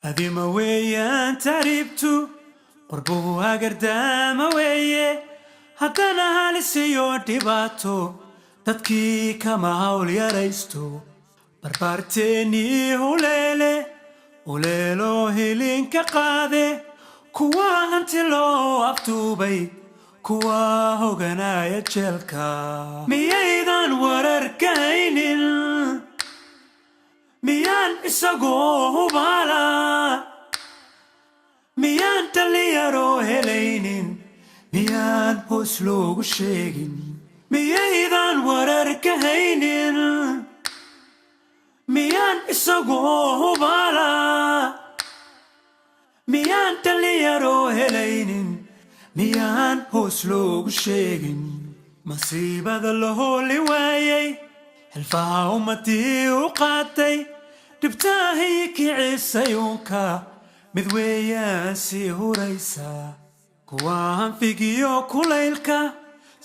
هذي موية انت ريبتو قربوها قردامة ويه هدانا هالسيو ديباتو dadkii kama hawl yaraysto barbaarteennii huleelo hilinka qaade kuwa hanti loo aftuubay kuwa hoganaya jeelka miyaydan wararkaynin miyaan isagoo hubaala miyaan dhalinyaroo helaynin miyaan hoos loogu sheegin miyaydan wararkaynin miyaan isagoo hubaala miyaan dhalinyaroo helaynin miyaan hoos loogu sheegin masiibada la hooli waayay xilfaha ummadii u qaatay dhibtaahii kicisay uunka mid weeyaan sii huraysa kuwa hanfigiyo kulaylka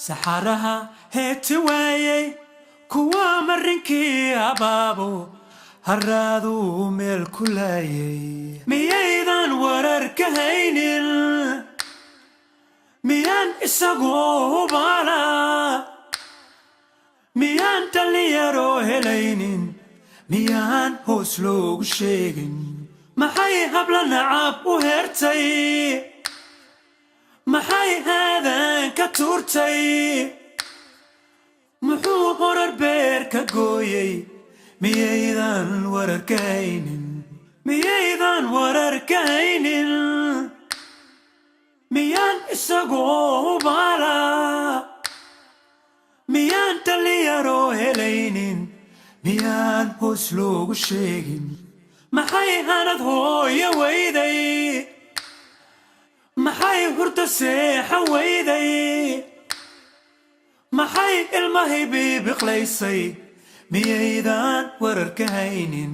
saxaraha heeti waayay kuwa marinkii abaabo haraaduu meel ku laayay miyaydan wararkaynin miyaan isagoo hubaala miyaan dhalinyaroo helaynin miyaan hoos loogu sheegin maxay habla nacab u heertay maxay haadan ka tuurtay muxuu horar beer ka gooyay miyaydan wararkaynin miyaydan wararkaynin miyaan isagoo hubaala miyaan dhalinyaroo helaynin miyaan hoos loogu sheegin maxay hanad hooyo weyday maxay hurda seexa weyday maxay ilmahay bibiqlaysay miyaydan wararkaynin